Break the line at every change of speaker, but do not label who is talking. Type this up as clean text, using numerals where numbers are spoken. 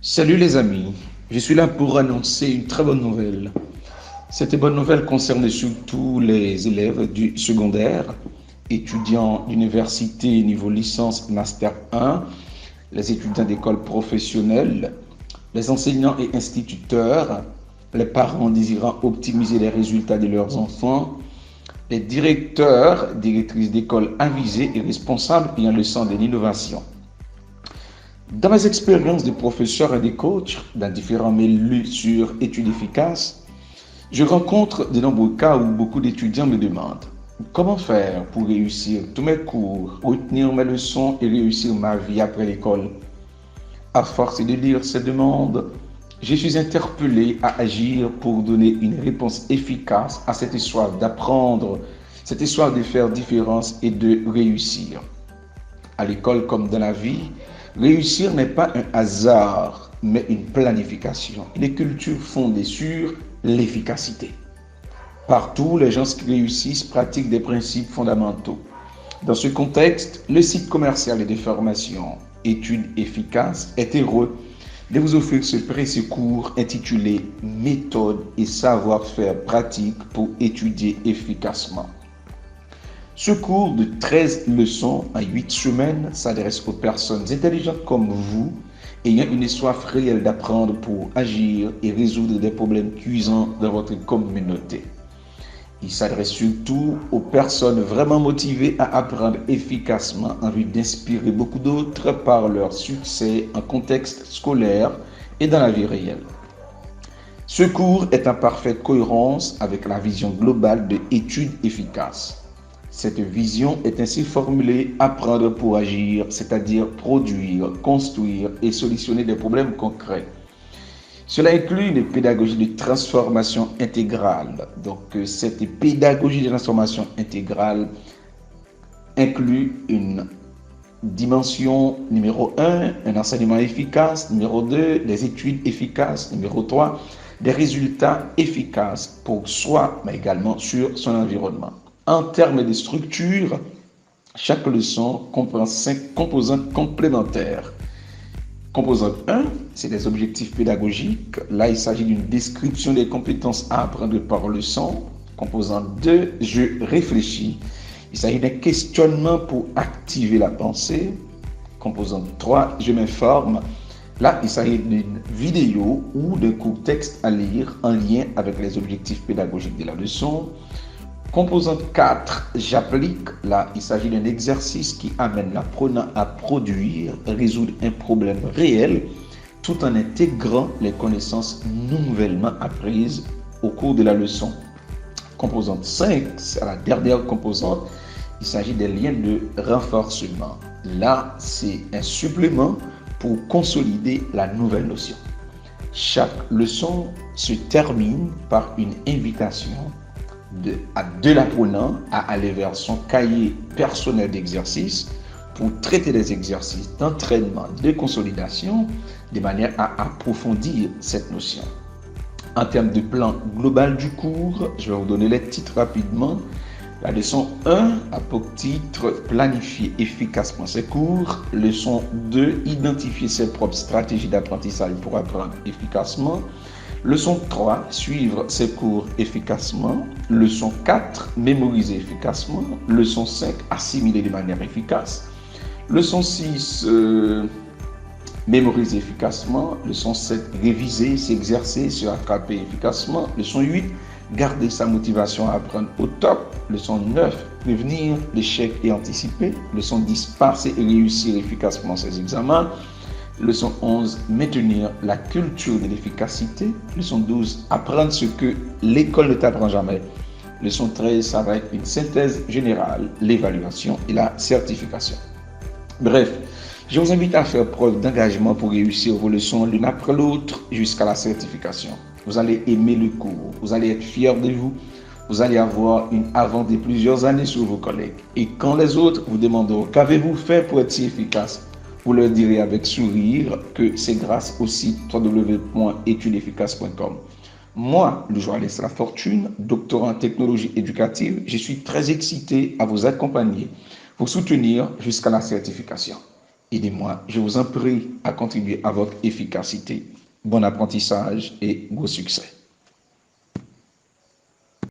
Salut les amis, je suis là pour annoncer une très bonne nouvelle. Cette bonne nouvelle concerne surtout les élèves du secondaire, étudiants d'université niveau licence Master 1, les étudiants d'école professionnelle, les enseignants et instituteurs, les parents désirant optimiser les résultats de leurs enfants, les directeurs, directrices d'école avisés et responsables ayant le sens de l'innovation. Dans mes expériences de professeur et de coach dans différents milieux sur études efficaces, je rencontre de nombreux cas où beaucoup d'étudiants me demandent comment faire pour réussir tous mes cours, retenir mes leçons et réussir ma vie après l'école. À force de lire ces demandes, je suis interpellé à agir pour donner une réponse efficace à cette histoire d'apprendre, cette histoire de faire différence et de réussir. À l'école comme dans la vie, réussir n'est pas un hasard, mais une planification, une culture fondée sur l'efficacité. Partout, les gens qui réussissent pratiquent des principes fondamentaux. Dans ce contexte, le site commercial et de formation Études efficaces est heureux de vous offrir ce précieux cours intitulé Méthode et savoir-faire pratique pour étudier efficacement. Ce cours de 13 leçons en 8 semaines s'adresse aux personnes intelligentes comme vous, ayant une soif réelle d'apprendre pour agir et résoudre des problèmes cuisants dans votre communauté. Il s'adresse surtout aux personnes vraiment motivées à apprendre efficacement en vue d'inspirer beaucoup d'autres par leur succès en contexte scolaire et dans la vie réelle. Ce cours est en parfaite cohérence avec la vision globale de études efficaces. Cette vision est ainsi formulée: apprendre pour agir, c'est-à-dire produire, construire et solutionner des problèmes concrets. Cela inclut une pédagogie de transformation intégrale. Donc, cette pédagogie de transformation intégrale inclut une dimension numéro 1, un enseignement efficace, numéro 2, des études efficaces, numéro 3, des résultats efficaces pour soi, mais également sur son environnement. En termes de structure, chaque leçon comprend 5 composantes complémentaires. Composante 1, c'est des objectifs pédagogiques. Là, il s'agit d'une description des compétences à apprendre par leçon. Composante 2, je réfléchis. Il s'agit d'un questionnement pour activer la pensée. Composante 3, je m'informe. Là, il s'agit d'une vidéo ou d'un court texte à lire en lien avec les objectifs pédagogiques de la leçon. Composante 4, j'applique. Là, il s'agit d'un exercice qui amène l'apprenant à produire, résoudre un problème réel, tout en intégrant les connaissances nouvellement apprises au cours de la leçon. Composante 5, c'est la dernière composante. Il s'agit des liens de renforcement. Là, c'est un supplément pour consolider la nouvelle notion. Chaque leçon se termine par une invitation de l'apprenant à aller vers son cahier personnel d'exercice pour traiter des exercices d'entraînement, de consolidation, de manière à approfondir cette notion. En termes de plan global du cours, je vais vous donner les titres rapidement. La leçon 1 a pour titre planifier efficacement ses cours. Leçon 2, identifier ses propres stratégies d'apprentissage pour apprendre efficacement. Leçon 3, suivre ses cours efficacement. Leçon 4, mémoriser efficacement. Leçon 5, assimiler de manière efficace. Leçon 6, mémoriser efficacement. Leçon 7, réviser, s'exercer, se rattraper efficacement. Leçon 8, garder sa motivation à apprendre au top. Leçon 9, prévenir l'échec et anticiper. Leçon 10, passer et réussir efficacement ses examens. Leçon 11, maintenir la culture de l'efficacité. Leçon 12, apprendre ce que l'école ne t'apprend jamais. Leçon 13, ça va être une synthèse générale, l'évaluation et la certification. Bref, je vous invite à faire preuve d'engagement pour réussir vos leçons l'une après l'autre jusqu'à la certification. Vous allez aimer le cours, vous allez être fiers de vous, vous allez avoir une avance de plusieurs années sur vos collègues. Et quand les autres vous demanderont qu'avez-vous fait pour être si efficace, vous leur direz avec sourire que c'est grâce au site www.etudesefficaces.com. Moi, le journaliste La Fortune, doctorant en technologie éducative, je suis très excité à vous accompagner, vous soutenir jusqu'à la certification. Aidez-moi, je vous en prie, à contribuer à votre efficacité. Bon apprentissage et beau succès.